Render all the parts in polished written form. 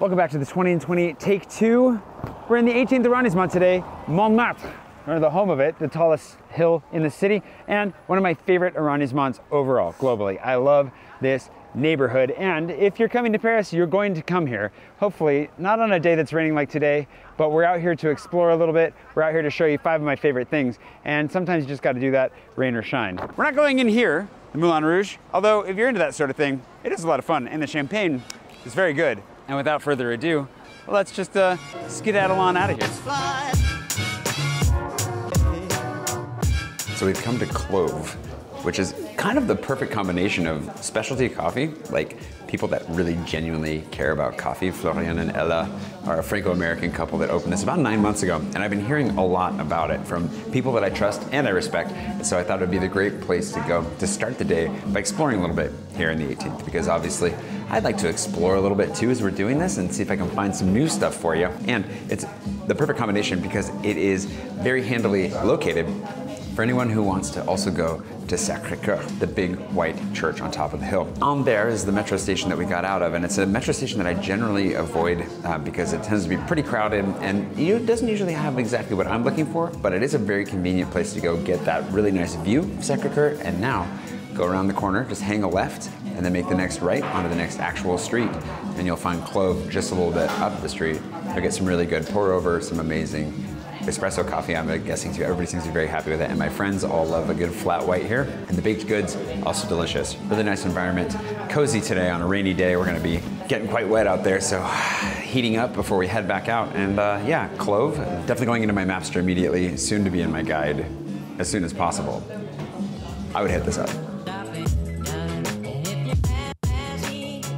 Welcome back to the 20 and 20 take two. We're in the 18th arrondissement today, Montmartre, or the home of it, the tallest hill in the city, and one of my favorite arrondissements overall, globally. I love this neighborhood, and if you're coming to Paris, you're going to come here. Hopefully, not on a day that's raining like today, but we're out here to explore a little bit. We're out here to show you 5 of my favorite things, and sometimes you just gotta do that, rain or shine. We're not going in here, the Moulin Rouge, although if you're into that sort of thing, it is a lot of fun, and the champagne is very good. And without further ado, let's just skedaddle on out of here. So we've come to Clove, which is kind of the perfect combination of specialty coffee, like people that really genuinely care about coffee. Florian and Ella are a Franco-American couple that opened this about 9 months ago, and I've been hearing a lot about it from people that I trust and I respect, and so I thought it would be the great place to go to start the day by exploring a little bit here in the 18th, because obviously I'd like to explore a little bit too as we're doing this and see if I can find some new stuff for you. And it's the perfect combination because it is very handily located for anyone who wants to also go to Sacré-Cœur, the big white church on top of the hill. On there is the metro station that we got out of, and it's a metro station that I generally avoid because it tends to be pretty crowded, and it doesn't usually have exactly what I'm looking for, but it is a very convenient place to go get that really nice view of Sacré-Cœur, and now go around the corner, just hang a left, and then make the next right onto the next actual street, and you'll find Clove just a little bit up the street. You'll get some really good pour over, some amazing espresso coffee, I'm guessing too. Everybody seems to be very happy with it, and my friends all love a good flat white here. And the baked goods, also delicious. Really nice environment. Cozy today on a rainy day. We're gonna be getting quite wet out there, so heating up before we head back out. And yeah, Clove, definitely going into my Mapster immediately, soon to be in my guide as soon as possible. I would hit this up.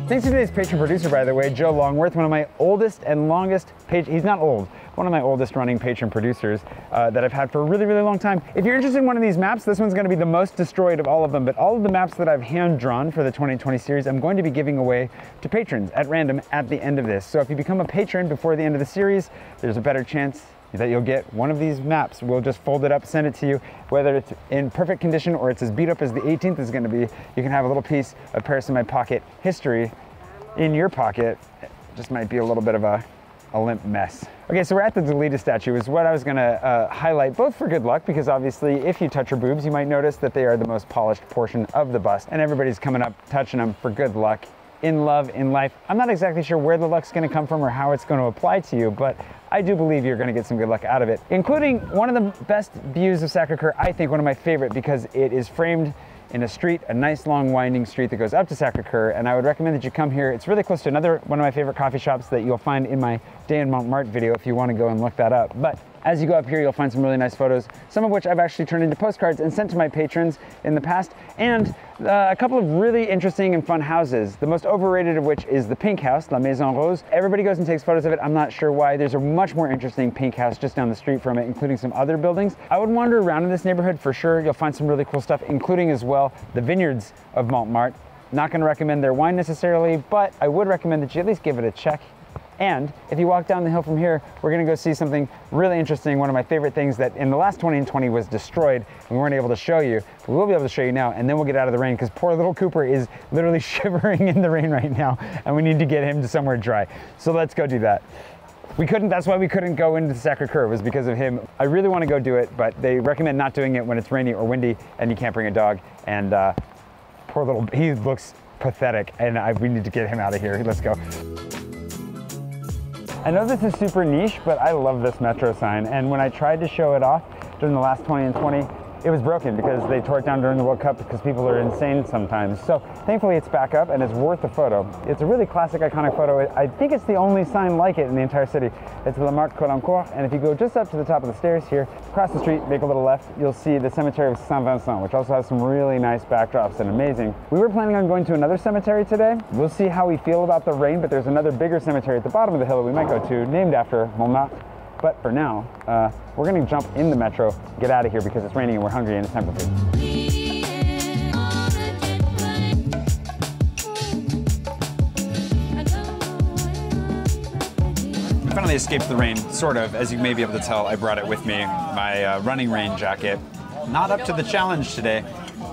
Thanks to today's patron producer, by the way, Joe Longworth, one of my oldest and longest he's not old, one of my oldest running patron producers that I've had for a really, really long time. If you're interested in one of these maps, this one's gonna be the most destroyed of all of them, but all of the maps that I've hand-drawn for the 2020 series, I'm going to be giving away to patrons at random at the end of this. So if you become a patron before the end of the series, there's a better chance that you'll get one of these maps. We'll just fold it up, send it to you, whether it's in perfect condition or it's as beat up as the 18th is gonna be. You can have a little piece of Paris in my pocket history in your pocket. It just might be a little bit of a limp mess. Okay, so we're at the Dalida statue, is what I was gonna highlight, both for good luck, because obviously if you touch her boobs, you might notice that they are the most polished portion of the bust, and everybody's coming up touching them for good luck. In love, in life. I'm not exactly sure where the luck's gonna come from or how it's gonna apply to you, but I do believe you're gonna get some good luck out of it, including one of the best views of Sacré-Cœur, I think one of my favorite, because it is framed in a street, a nice long winding street that goes up to Sacré-Cœur, and I would recommend that you come here. It's really close to another one of my favorite coffee shops that you'll find in my Day in Montmartre video if you wanna go and look that up. But as you go up here, you'll find some really nice photos, some of which I've actually turned into postcards and sent to my patrons in the past, and a couple of really interesting and fun houses, the most overrated of which is the Pink House, La Maison Rose. Everybody goes and takes photos of it. I'm not sure why. There's a much more interesting pink house just down the street from it, including some other buildings. I would wander around in this neighborhood for sure. You'll find some really cool stuff, including as well the vineyards of Montmartre. Not gonna recommend their wine necessarily, but I would recommend that you at least give it a check. And if you walk down the hill from here, we're gonna go see something really interesting, one of my favorite things that in the last 20 and 20 was destroyed and we weren't able to show you. We will be able to show you now, and then we'll get out of the rain, because poor little Cooper is literally shivering in the rain right now, and we need to get him to somewhere dry. So let's go do that. That's why we couldn't go into the Sacré-Cœur, was because of him. I really wanna go do it, but they recommend not doing it when it's rainy or windy and you can't bring a dog. And poor little, he looks pathetic, and we need to get him out of here. Let's go. I know this is super niche, but I love this metro sign, and when I tried to show it off during the last 20 and 20, it was broken because they tore it down during the World Cup because people are insane sometimes. So thankfully it's back up and it's worth the photo. It's a really classic, iconic photo. I think it's the only sign like it in the entire city. It's La Marque Colincourt, and if you go just up to the top of the stairs here, across the street, make a little left, you'll see the cemetery of Saint-Vincent, which also has some really nice backdrops and amazing. We were planning on going to another cemetery today. We'll see how we feel about the rain, but there's another bigger cemetery at the bottom of the hill that we might go to, named after Montmartre. But for now, we're gonna jump in the metro, get out of here because it's raining and we're hungry and it's time for food. I finally escaped the rain, sort of. As you may be able to tell, I brought it with me, my running rain jacket. Not up to the challenge today,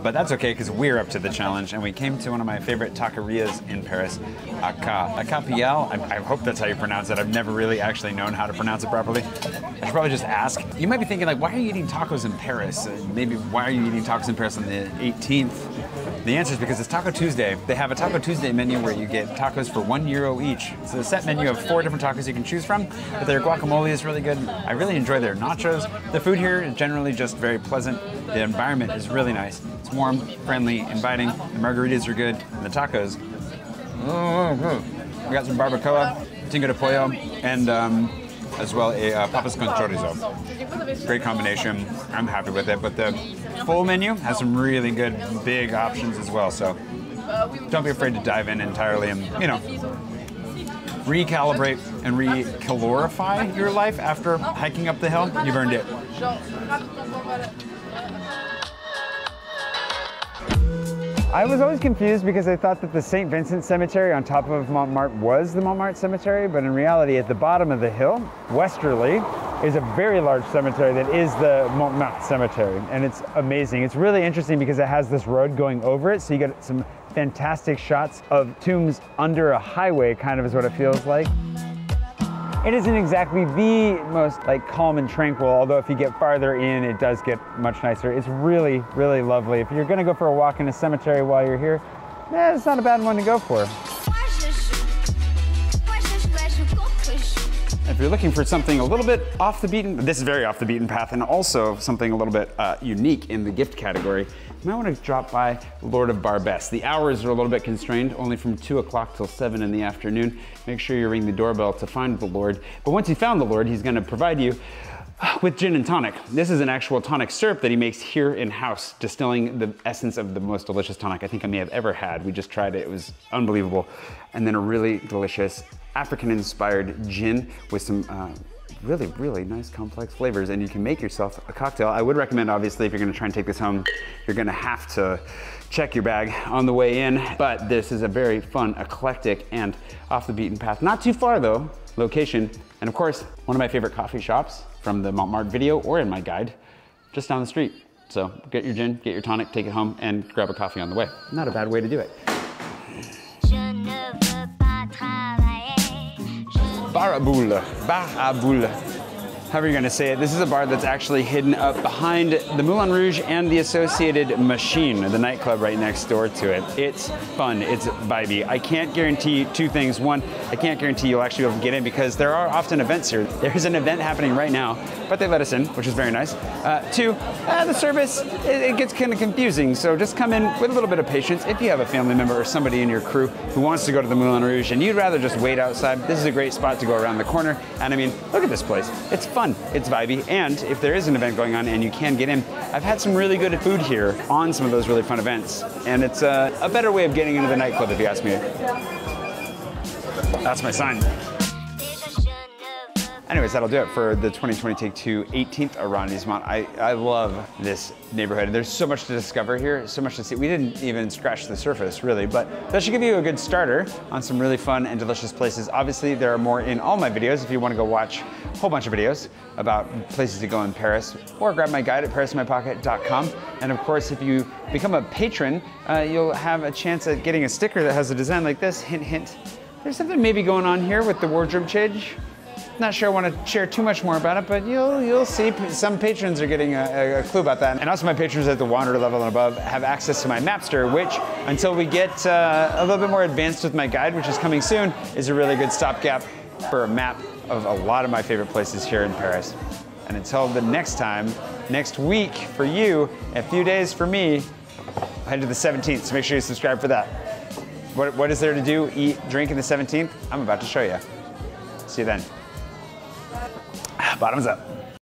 But that's okay, because we're up to the challenge, and we came to one of my favorite taquerias in Paris, Acapiel. I hope that's how you pronounce it. I've never really actually known how to pronounce it properly. I should probably just ask. You might be thinking, like, why are you eating tacos in Paris? Maybe why are you eating tacos in Paris on the 18th? The answer is because it's Taco Tuesday. They have a Taco Tuesday menu where you get tacos for €1 each. It's a set menu of 4 different tacos you can choose from, but their guacamole is really good. I really enjoy their nachos. The food here is generally just very pleasant. The environment is really nice. It's warm, friendly, inviting. The margaritas are good, and the tacos. We got some barbacoa, tinga de pollo, and as well a papas con chorizo. Great combination. I'm happy with it, but the full menu has some really good big options as well. So don't be afraid to dive in entirely and, you know, recalibrate and recalorify your life after hiking up the hill. You've earned it. I was always confused because I thought that the St. Vincent Cemetery on top of Montmartre was the Montmartre Cemetery, but in reality, at the bottom of the hill, westerly, is a very large cemetery that is the Montmartre Cemetery, and it's amazing. It's really interesting because it has this road going over it, so you get some fantastic shots of tombs under a highway, kind of is what it feels like. It isn't exactly the most like calm and tranquil, although if you get farther in, it does get much nicer. It's really, really lovely. If you're gonna go for a walk in a cemetery while you're here, it's not a bad one to go for. If you're looking for something a little bit off the beaten, this is very off the beaten path, and also something a little bit unique in the gift category, you might want to drop by Lord of Barbès. The hours are a little bit constrained, only from 2 o'clock till 7 in the afternoon. Make sure you ring the doorbell to find the Lord. But once you found the Lord, he's going to provide you with gin and tonic. This is an actual tonic syrup that he makes here in-house, distilling the essence of the most delicious tonic I think I may have ever had. We just tried it, it was unbelievable. And then a really delicious African-inspired gin with some really, really nice complex flavors, and you can make yourself a cocktail. I would recommend, obviously, if you're gonna try and take this home, you're gonna have to check your bag on the way in, but this is a very fun, eclectic, and off the beaten path. Not too far though, location, and of course, one of my favorite coffee shops from the Montmartre video or in my guide, just down the street. So get your gin, get your tonic, take it home, and grab a coffee on the way. Not a bad way to do it. Baraboule, however you're gonna say it. This is a bar that's actually hidden up behind the Moulin Rouge and the associated Machine, the nightclub right next door to it. It's fun, it's vibey. I can't guarantee 2 things. 1, I can't guarantee you'll actually be able to get in because there are often events here. There's an event happening right now, but they let us in, which is very nice. 2, the service, it gets kind of confusing, so just come in with a little bit of patience. If you have a family member or somebody in your crew who wants to go to the Moulin Rouge and you'd rather just wait outside, this is a great spot to go around the corner. And I mean, look at this place. It's fun, it's vibey, and if there is an event going on and you can get in, I've had some really good food here on some of those really fun events, and it's a better way of getting into the nightclub, if you ask me. That's my sign. Anyways, that'll do it for the 2020 Take 2 18th arrondissement. I love this neighborhood. There's so much to discover here, so much to see. We didn't even scratch the surface, really, but that should give you a good starter on some really fun and delicious places. Obviously, there are more in all my videos if you want to go watch a whole bunch of videos about places to go in Paris, or grab my guide at parisinmypocket.com. And of course, if you become a patron, you'll have a chance at getting a sticker that has a design like this. Hint, hint. There's something maybe going on here with the wardrobe change. Not sure I want to share too much more about it, but you'll see some patrons are getting a clue about that. And also my patrons at the Wanderer level and above have access to my Mapster, which until we get a little bit more advanced with my guide, which is coming soon, is a really good stopgap for a map of a lot of my favorite places here in Paris. And until the next time, next week for you, a few days for me, head to the 17th, so make sure you subscribe for that. What is there to do, eat, drink in the 17th? I'm about to show you. See you then. Bottoms up.